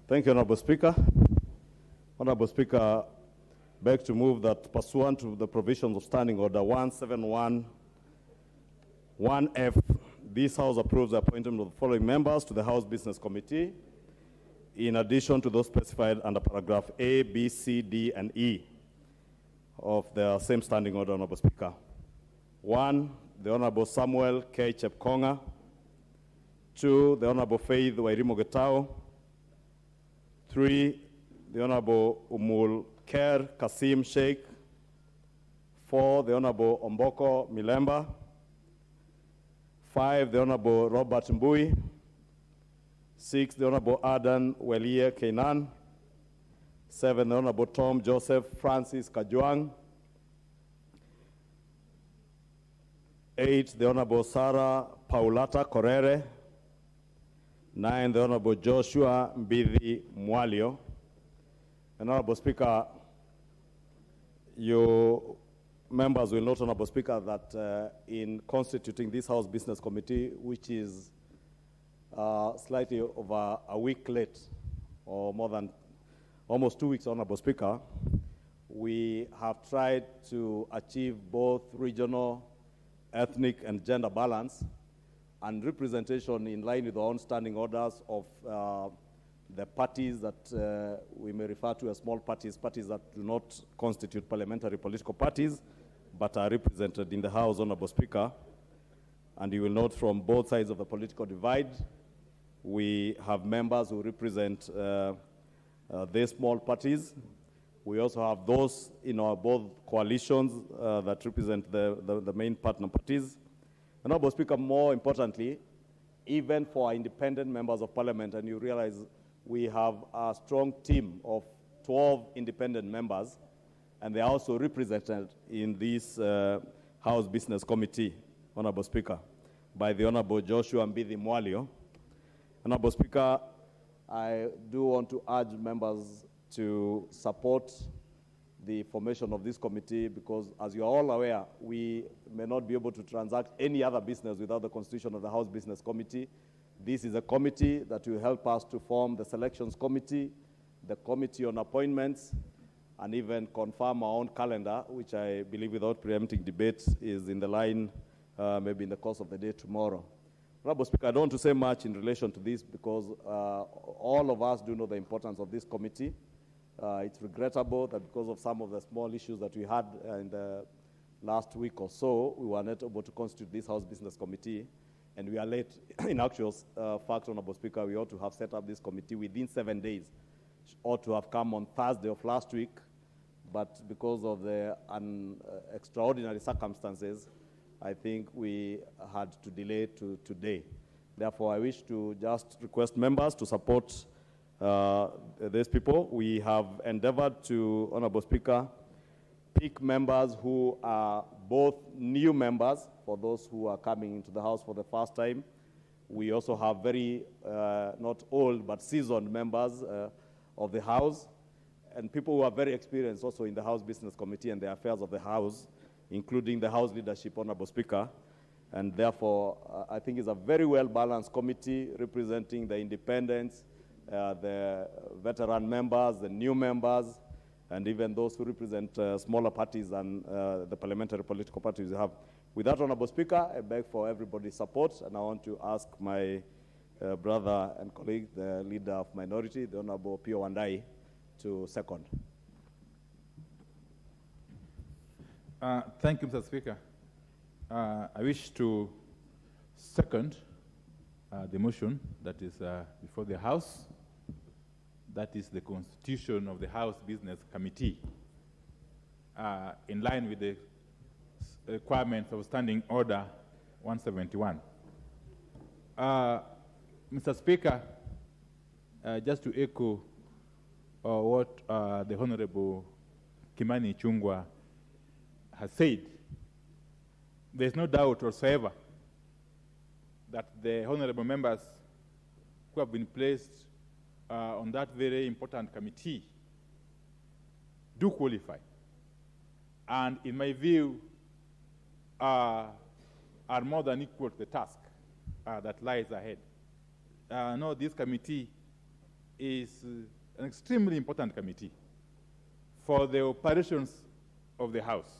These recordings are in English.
Thank you, Honorable Speaker. Honorable Speaker, beg to move that pursuant to the provisions of Standing Order 1711F, this House approves the appointment of the following members to the House Business Committee, in addition to those specified under paragraph A, B, C, D, and E of the same Standing Order, Honorable Speaker. 1, the Honorable Samuel K. Chepkonga. 2, the Honorable Faith Wairimo Getao. 3, the Honorable Umul Ker Kasim Sheikh. 4, the Honorable Omboko Milemba. 5, the Honorable Robert Mbui. 6, the Honorable Adan Welie Keinan. 7, the Honorable Tom Joseph Francis Kajuang. 8, the Honorable Sarah Paulata Korere. 9, the Honorable Joshua Mbidi Mwalio. Honorable Speaker, you members will note, Honorable Speaker, that in constituting this House Business Committee, which is slightly over a week late, or more than almost 2 weeks, Honorable Speaker, we have tried to achieve both regional, ethnic, and gender balance and representation in line with our own standing orders of the parties that we may refer to as small parties, parties that do not constitute parliamentary political parties, but are represented in the House, Honorable Speaker. And you will note from both sides of the political divide, we have members who represent these small parties. We also have those in our both coalitions that represent the main partner parties. Honorable Speaker, more importantly, even for our independent members of parliament, and you realize we have a strong team of 12 independent members, and they are also represented in this House Business Committee, Honorable Speaker, by the Honorable Joshua Mbidi Mwalio. Honorable Speaker, I do want to urge members to support the formation of this committee because, as you are all aware, we may not be able to transact any other business without the constitution of the House Business Committee. This is a committee that will help us to form the selections committee, the committee on appointments, and even confirm our own calendar, which I believe, without preempting debate, is in the line maybe in the course of the day tomorrow. Honorable Speaker, I don't want to say much in relation to this because all of us do know the importance of this committee. It's regrettable that because of some of the small issues that we had in the last week or so, we were not able to constitute this House Business Committee, and we are late. In actual fact, Honorable Speaker, we ought to have set up this committee within 7 days. It ought to have come on Thursday of last week, but because of the extraordinary circumstances, I think we had to delay to today. Therefore, I wish to just request members to support these people. We have endeavored to, Honorable Speaker, pick members who are both new members for those who are coming into the House for the first time. We also have very, not old, but seasoned members of the House, and people who are very experienced also in the House Business Committee and the affairs of the House, including the House leadership, Honorable Speaker. And therefore, I think it's a very well-balanced committee representing the independents, the veteran members, the new members, and even those who represent smaller parties and the parliamentary political parties we have. With that, Honorable Speaker, I beg for everybody's support, and I want to ask my brother and colleague, the leader of minority, the Honorable Pio Wandai, to second. Thank you, Mr. Speaker. I wish to second the motion that is before the House. That is the constitution of the House Business Committee, in line with the requirements of Standing Order 171. Mr. Speaker, just to echo what the Honorable Kimani Ichung'wah has said, there's no doubt whatsoever that the honorable members who have been placed on that very important committee do qualify. and in my view, are more than equal to the task that lies ahead. No, this committee is an extremely important committee for the operations of the House.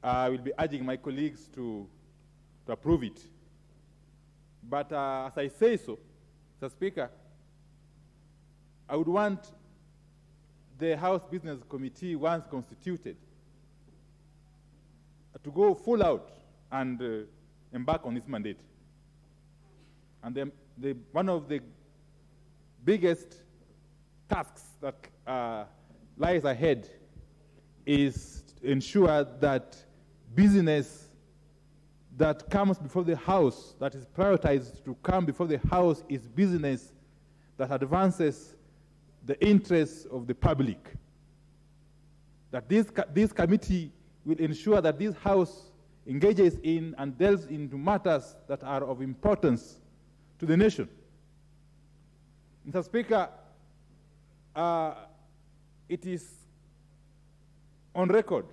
I will be urging my colleagues to approve it. But as I say so, Mr. Speaker, I would want the House Business Committee, once constituted, to go full out and embark on this mandate. And then one of the biggest tasks that lies ahead is to ensure that business that comes before the House, that is prioritized to come before the House, is business that advances the interests of the public. That this committee will ensure that this House engages in and delves into matters that are of importance to the nation. Mr. Speaker, it is on record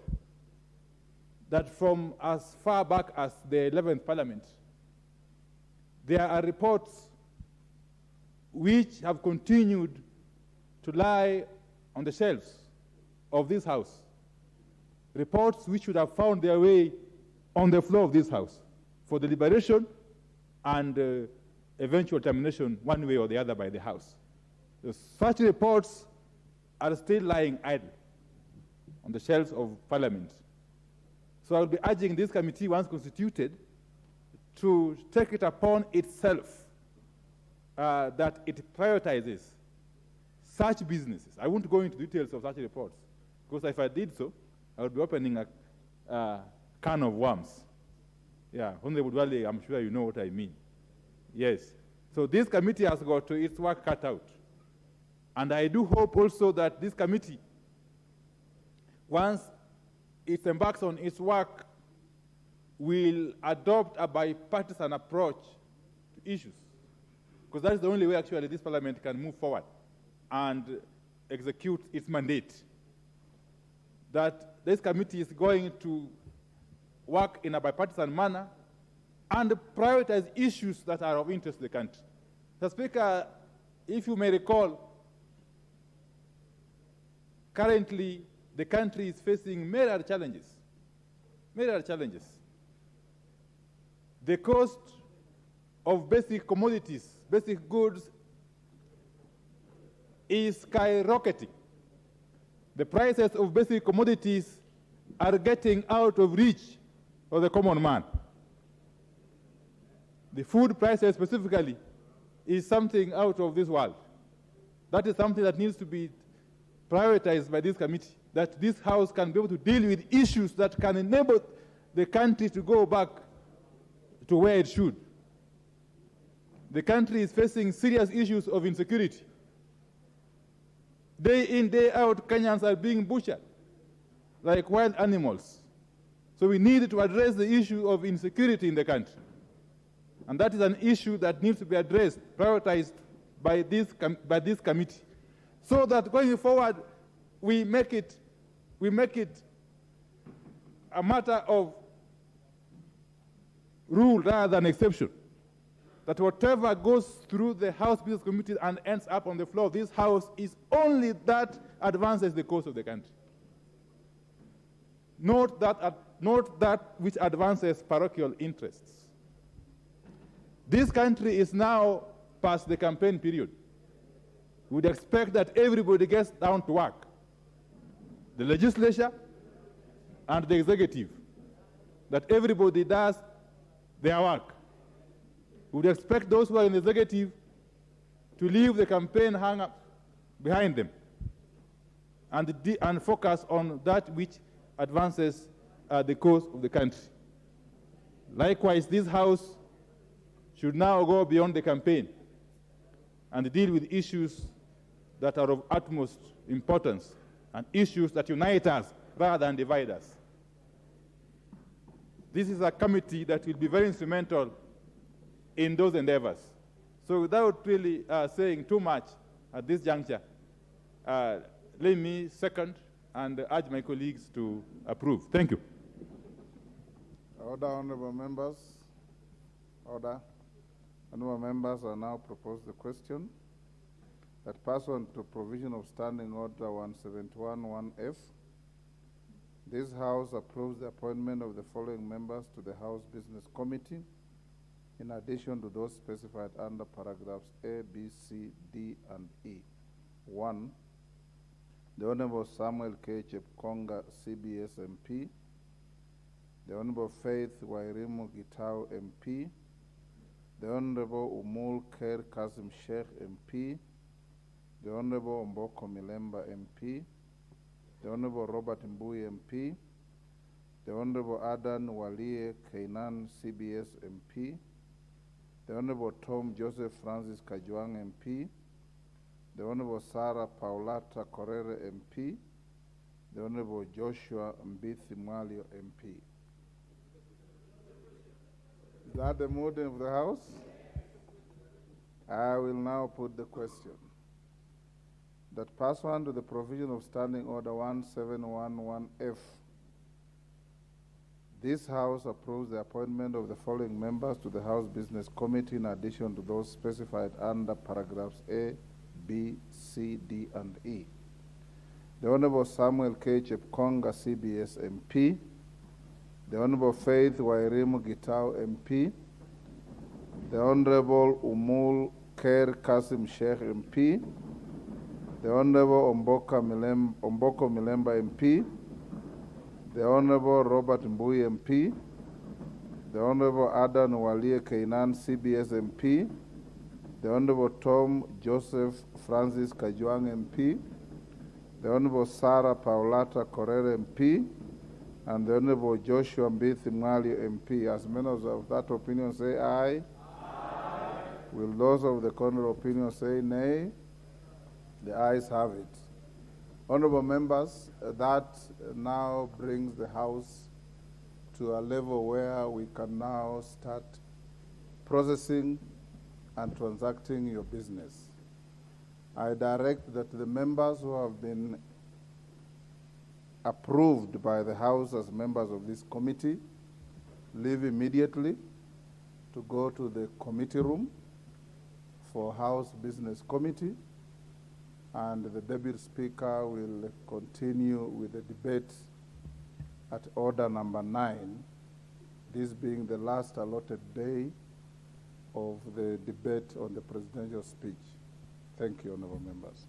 that from as far back as the 11th Parliament, there are reports which have continued to lie on the shelves of this House. Reports which should have found their way on the floor of this House for deliberation and eventual termination one way or the other by the House. So such reports are still lying idle on the shelves of Parliament. So I will be urging this committee, once constituted, to take it upon itself that it prioritizes such businesses. I won't go into details of such reports, because if I did so, I would be opening a can of worms. Yeah, Honorable Dwale, I'm sure you know what I mean. Yes. So this committee has got its work cut out. And I do hope also that this committee, once it embarks on its work, will adopt a bipartisan approach to issues. Because that is the only way, actually, this Parliament can move forward and execute its mandate. That this committee is going to work in a bipartisan manner and prioritize issues that are of interest to the country. Mr. Speaker, if you may recall, currently the country is facing myriad challenges. Myriad challenges. The cost of basic commodities, basic goods, is skyrocketing. The prices of basic commodities are getting out of reach of the common man. The food prices specifically is something out of this world. That is something that needs to be prioritized by this committee, that this House can be able to deal with issues that can enable the country to go back to where it should. The country is facing serious issues of insecurity. Day in, day out, Kenyans are being butchered like wild animals. So we need to address the issue of insecurity in the country. And that is an issue that needs to be addressed, prioritized by this committee, so that going forward, we make it a matter of rule rather than exception. That whatever goes through the House Business Committee and ends up on the floor of this House is only that advances the cause of the country. Not that which advances parochial interests. This country is now past the campaign period. We would expect that everybody gets down to work. The legislature and the executive. That everybody does their work. We would expect those who are in the executive to leave the campaign hang up behind them and focus on that which advances the cause of the country. Likewise, this House should now go beyond the campaign and deal with issues that are of utmost importance and issues that unite us rather than divide us. This is a committee that will be very instrumental in those endeavors. So without really saying too much at this juncture, let me second and urge my colleagues to approve. Thank you. Order, honorable members. Order. Honorable members are now proposed the question that pursuant to provision of Standing Order 171-1F, this House approves the appointment of the following members to the House Business Committee, in addition to those specified under paragraphs A, B, C, D, and E. 1. The Honorable Samuel K. Chepkonga, CBS MP. The Honorable Faith Wairimu Gitau MP. The Honorable Umul Kher Kasim Sheikh MP. The Honorable Omboko Milemba MP. The Honorable Robert Mbui MP. The Honorable Adan Walie Kainan, CBS MP. The Honorable Tom Joseph Francis Kajwang MP. The Honorable Sarah Paulata Korere MP. The Honorable Joshua Mbithi Mwalio MP. Is that the mood of the House? I will now put the question that pursuant to the provision of Standing Order 1711F, this House approves the appointment of the following members to the House Business Committee in addition to those specified under paragraphs A, B, C, D, and E. The Honorable Samuel K. Chepkonga, CBS MP. The Honorable Faith Wairimu Gitau MP. The Honorable Umul Kher Kasim Sheikh MP. The Honorable Omboko Milemba MP. The Honorable Robert Mbui MP. The Honorable Adan Walie Kainan, CBS MP. The Honorable Tom Joseph Francis Kajwang MP. The Honorable Sarah Paulata Korere MP. And the Honorable Joshua Mbithi Mwalio MP. As members of that opinion say aye. Aye. Will those of the contrary opinion say nay? The ayes have it. Honorable members, that now brings the House to a level where we can now start processing and transacting your business. I direct that the members who have been approved by the House as members of this committee leave immediately to go to the committee room for House Business Committee, and the Deputy Speaker will continue with the debate at order number 9, this being the last allotted day of the debate on the presidential speech. Thank you, honorable members.